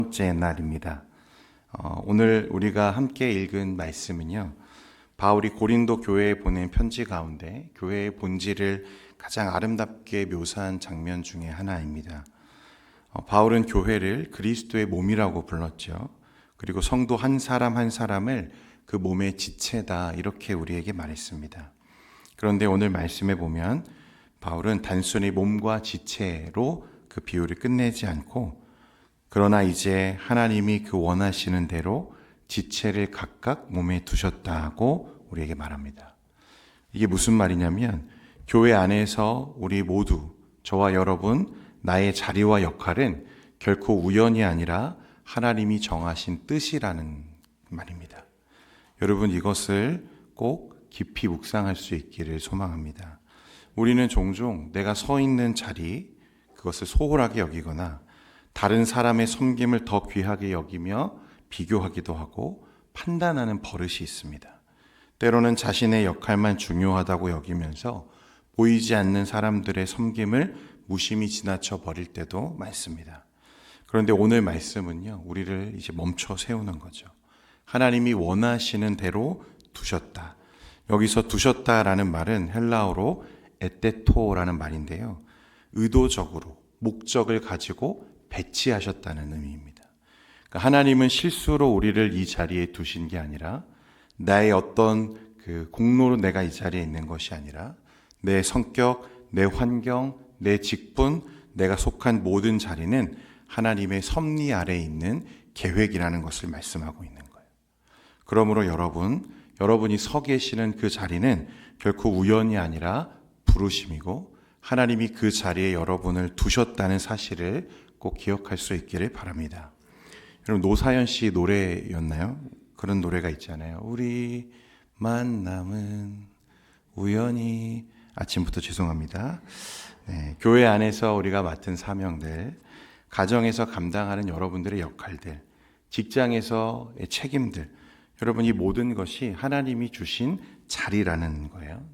번째 날입니다. 오늘 우리가 함께 읽은 말씀은요, 바울이 고린도 교회에 보낸 편지 가운데 교회의 본질을 가장 아름답게 묘사한 장면 중에 하나입니다. 바울은 교회를 그리스도의 몸이라고 불렀죠. 그리고 성도 한 사람 한 사람을 그 몸의 지체다, 이렇게 우리에게 말했습니다. 그런데 오늘 말씀에 보면 바울은 단순히 몸과 지체로 그 비유를 끝내지 않고, 그러나 이제 하나님이 그 원하시는 대로 지체를 각각 몸에 두셨다고 우리에게 말합니다. 이게 무슨 말이냐면, 교회 안에서 우리 모두, 저와 여러분, 나의 자리와 역할은 결코 우연이 아니라 하나님이 정하신 뜻이라는 말입니다. 여러분, 이것을 꼭 깊이 묵상할 수 있기를 소망합니다. 우리는 종종 내가 서 있는 자리, 그것을 소홀하게 여기거나 다른 사람의 섬김을 더 귀하게 여기며 비교하기도 하고 판단하는 버릇이 있습니다. 때로는 자신의 역할만 중요하다고 여기면서 보이지 않는 사람들의 섬김을 무심히 지나쳐 버릴 때도 많습니다. 그런데 오늘 말씀은요, 우리를 이제 멈춰 세우는 거죠. 하나님이 원하시는 대로 두셨다. 여기서 두셨다라는 말은 헬라어로 에테토라는 말인데요, 의도적으로 목적을 가지고 배치하셨다는 의미입니다. 그러니까 하나님은 실수로 우리를 이 자리에 두신 게 아니라, 나의 어떤 그 공로로 내가 이 자리에 있는 것이 아니라, 내 성격, 내 환경, 내 직분, 내가 속한 모든 자리는 하나님의 섭리 아래에 있는 계획이라는 것을 말씀하고 있는 거예요. 그러므로 여러분이 서 계시는 그 자리는 결코 우연이 아니라 부르심이고, 하나님이 그 자리에 여러분을 두셨다는 사실을 꼭 기억할 수 있기를 바랍니다. 여러분, 노사연 씨 노래였나요? 그런 노래가 있잖아요. 우리 만남은 우연히. 아침부터 죄송합니다. 네, 교회 안에서 우리가 맡은 사명들, 가정에서 감당하는 여러분들의 역할들, 직장에서의 책임들, 여러분, 이 모든 것이 하나님이 주신 자리라는 거예요.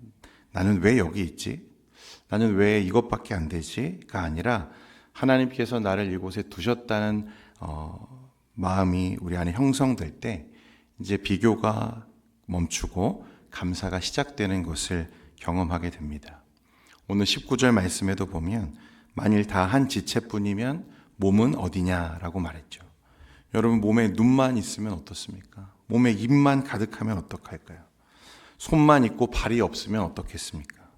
나는 왜 여기 있지? 나는 왜 이것밖에 안 되지?가 아니라 하나님께서 나를 이곳에 두셨다는 마음이 우리 안에 형성될 때 이제 비교가 멈추고 감사가 시작되는 것을 경험하게 됩니다. 오늘 19절 말씀에도 보면 만일 다 한 지체뿐이면 몸은 어디냐라고 말했죠. 여러분, 몸에 눈만 있으면 어떻습니까? 몸에 입만 가득하면 어떡할까요? 손만 있고 발이 없으면 어떻겠습니까?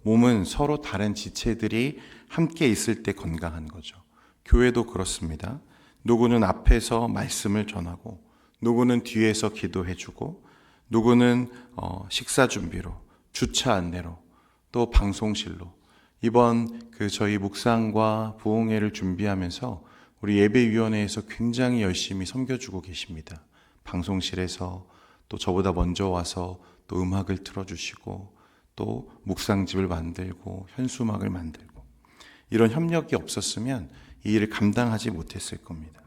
몸은 서로 다른 지체들이 함께 있을 때 건강한 거죠. 교회도 그렇습니다. 누구는 앞에서 말씀을 전하고, 누구는 뒤에서 기도해주고, 누구는 식사 준비로, 주차 안내로, 또 방송실로. 이번 저희 묵상과 부흥회를 준비하면서 우리 예배위원회에서 굉장히 열심히 섬겨주고 계십니다. 방송실에서 또 저보다 먼저 와서 또 음악을 틀어주시고, 또 묵상집을 만들고 현수막을 만들고, 이런 협력이 없었으면 이 일을 감당하지 못했을 겁니다.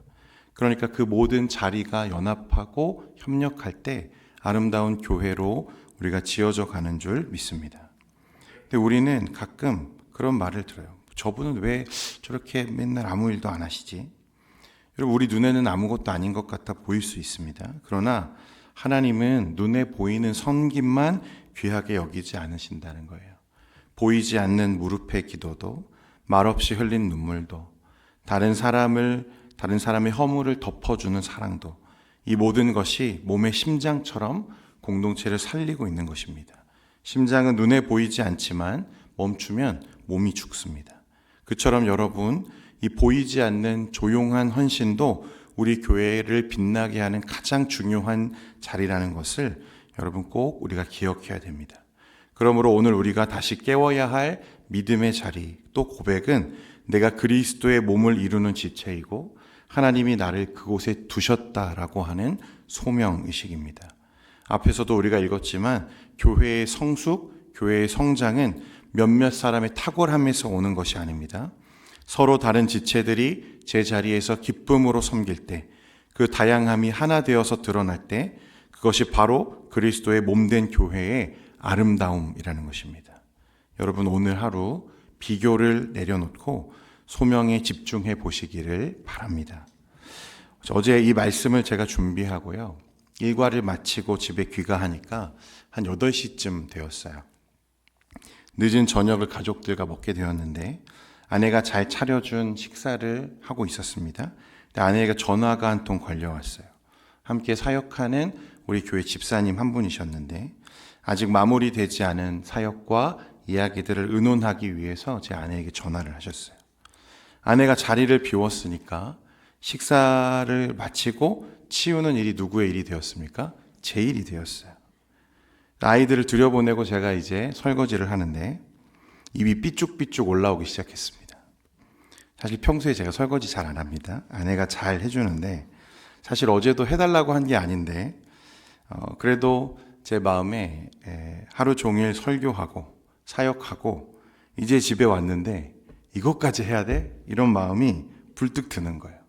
그러니까 그 모든 자리가 연합하고 협력할 때 아름다운 교회로 우리가 지어져 가는 줄 믿습니다. 근데 우리는 가끔 그런 말을 들어요. 저분은 왜 저렇게 맨날 아무 일도 안 하시지? 여러분, 우리 눈에는 아무것도 아닌 것 같아 보일 수 있습니다. 그러나 하나님은 눈에 보이는 섬김만 귀하게 여기지 않으신다는 거예요. 보이지 않는 무릎의 기도도, 말없이 흘린 눈물도, 다른 사람의 허물을 덮어주는 사랑도, 이 모든 것이 몸의 심장처럼 공동체를 살리고 있는 것입니다. 심장은 눈에 보이지 않지만 멈추면 몸이 죽습니다. 그처럼 여러분, 이 보이지 않는 조용한 헌신도 우리 교회를 빛나게 하는 가장 중요한 자리라는 것을 여러분 꼭 우리가 기억해야 됩니다. 그러므로 오늘 우리가 다시 깨워야 할 믿음의 자리, 또 고백은 내가 그리스도의 몸을 이루는 지체이고 하나님이 나를 그곳에 두셨다라고 하는 소명의식입니다. 앞에서도 우리가 읽었지만 교회의 성숙, 교회의 성장은 몇몇 사람의 탁월함에서 오는 것이 아닙니다. 서로 다른 지체들이 제 자리에서 기쁨으로 섬길 때, 그 다양함이 하나 되어서 드러날 때, 그것이 바로 그리스도의 몸된 교회의 아름다움이라는 것입니다. 여러분, 오늘 하루 비교를 내려놓고 소명에 집중해 보시기를 바랍니다. 어제 이 말씀을 제가 준비하고요. 일과를 마치고 집에 귀가하니까 한 8시쯤 되었어요. 늦은 저녁을 가족들과 먹게 되었는데 아내가 잘 차려준 식사를 하고 있었습니다. 근데 아내가 전화가 한 통 걸려왔어요. 함께 사역하는 우리 교회 집사님 한 분이셨는데 아직 마무리되지 않은 사역과 이야기들을 의논하기 위해서 제 아내에게 전화를 하셨어요. 아내가 자리를 비웠으니까 식사를 마치고 치우는 일이 누구의 일이 되었습니까? 제 일이 되었어요. 아이들을 들여보내고 제가 이제 설거지를 하는데 입이 삐쭉삐쭉 올라오기 시작했습니다. 사실 평소에 제가 설거지 잘 안 합니다. 아내가 잘 해주는데 사실 어제도 해달라고 한 게 아닌데 그래도 제 마음에 하루 종일 설교하고 사역하고 이제 집에 왔는데 이것까지 해야 돼? 이런 마음이 불뚝 드는 거예요.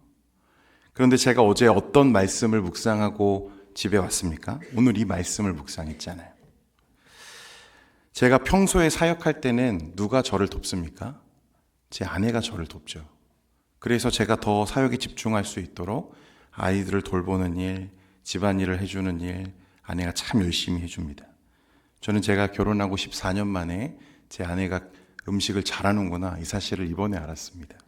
그런데 제가 어제 어떤 말씀을 묵상하고 집에 왔습니까? 오늘 이 말씀을 묵상했잖아요. 제가 평소에 사역할 때는 누가 저를 돕습니까? 제 아내가 저를 돕죠. 그래서 제가 더 사역에 집중할 수 있도록 아이들을 돌보는 일, 집안일을 해주는 일, 아내가 참 열심히 해줍니다. 저는 제가 결혼하고 14년 만에 제 아내가 음식을 잘하는구나 이 사실을 이번에 알았습니다.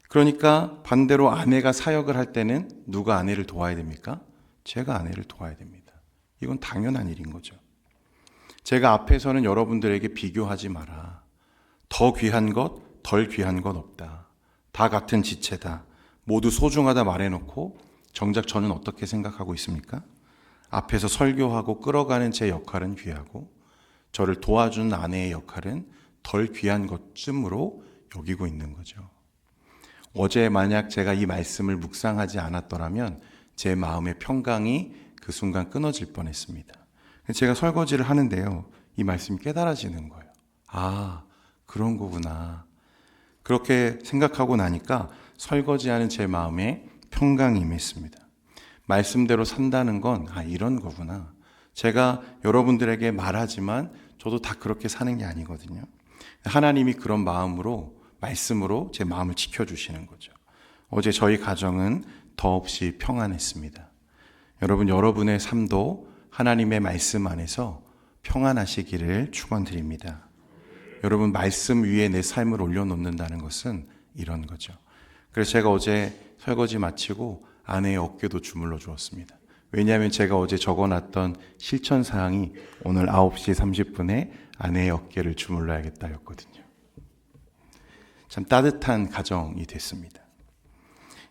그러니까 반대로 아내가 사역을 할 때는 누가 아내를 도와야 됩니까? 제가 아내를 도와야 됩니다. 이건 당연한 일인 거죠. 제가 앞에서는 여러분들에게 비교하지 마라. 더 귀한 것, 덜 귀한 것 없다. 다 같은 지체다. 모두 소중하다 말해놓고 정작 저는 어떻게 생각하고 있습니까? 앞에서 설교하고 끌어가는 제 역할은 귀하고 저를 도와주는 아내의 역할은 덜 귀한 것쯤으로 여기고 있는 거죠. 어제 만약 제가 이 말씀을 묵상하지 않았더라면 제 마음의 평강이 그 순간 끊어질 뻔했습니다. 제가 설거지를 하는데요. 이 말씀이 깨달아지는 거예요. 아, 그런 거구나. 그렇게 생각하고 나니까 설거지하는 제 마음에 평강이 임했습니다. 말씀대로 산다는 건 이런 거구나. 제가 여러분들에게 말하지만 저도 다 그렇게 사는 게 아니거든요. 하나님이 그런 마음으로 말씀으로 제 마음을 지켜주시는 거죠. 어제 저희 가정은 더없이 평안했습니다. 여러분, 여러분의 삶도 하나님의 말씀 안에서 평안하시기를 축원드립니다. 여러분, 말씀 위에 내 삶을 올려놓는다는 것은 이런 거죠. 그래서 제가 어제 설거지 마치고 아내의 어깨도 주물러 주었습니다. 왜냐하면 제가 어제 적어놨던 실천사항이 오늘 9시 30분에 아내의 어깨를 주물러야겠다였거든요. 참 따뜻한 가정이 됐습니다.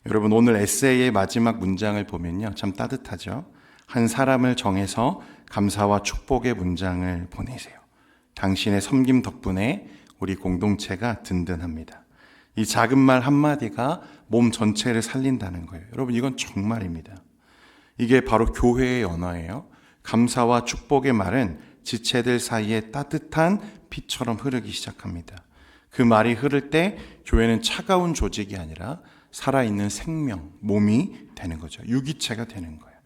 여러분, 오늘 에세이의 마지막 문장을 보면요, 참 따뜻하죠. 한 사람을 정해서 감사와 축복의 문장을 보내세요. 당신의 섬김 덕분에 우리 공동체가 든든합니다. 이 작은 말 한마디가 몸 전체를 살린다는 거예요. 여러분, 이건 정말입니다. 이게 바로 교회의 언어예요. 감사와 축복의 말은 지체들 사이에 따뜻한 피처럼 흐르기 시작합니다. 그 말이 흐를 때 교회는 차가운 조직이 아니라 살아있는 생명, 몸이 되는 거죠. 유기체가 되는 거예요.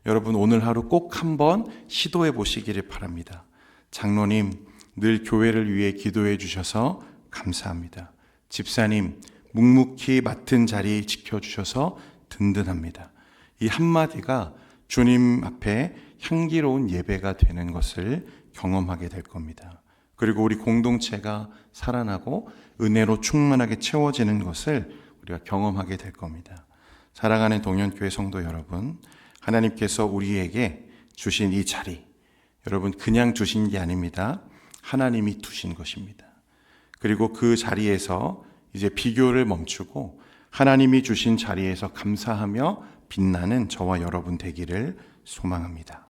여러분, 오늘 하루 꼭 한번 시도해 보시기를 바랍니다. 장로님, 늘 교회를 위해 기도해 주셔서 감사합니다. 집사님, 묵묵히 맡은 자리 지켜주셔서 든든합니다. 이 한마디가 주님 앞에 향기로운 예배가 되는 것을 경험하게 될 겁니다. 그리고 우리 공동체가 살아나고 은혜로 충만하게 채워지는 것을 우리가 경험하게 될 겁니다. 사랑하는 동현교회 성도 여러분, 하나님께서 우리에게 주신 이 자리, 여러분 그냥 주신 게 아닙니다. 하나님이 두신 것입니다. 그리고 그 자리에서 이제 비교를 멈추고 하나님이 주신 자리에서 감사하며 빛나는 저와 여러분 되기를 소망합니다.